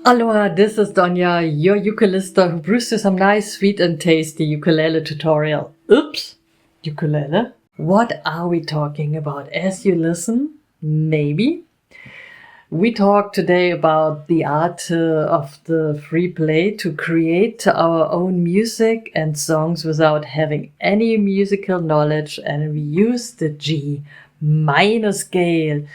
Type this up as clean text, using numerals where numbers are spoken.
Aloha, this is Donya, your ukulista who brews you some nice, sweet and tasty ukulele tutorial. Oops, ukulele? What are we talking about as you listen? Maybe. We talk today about the art of the free play to create our own music and songs without having any musical knowledge, and we use the G minor scale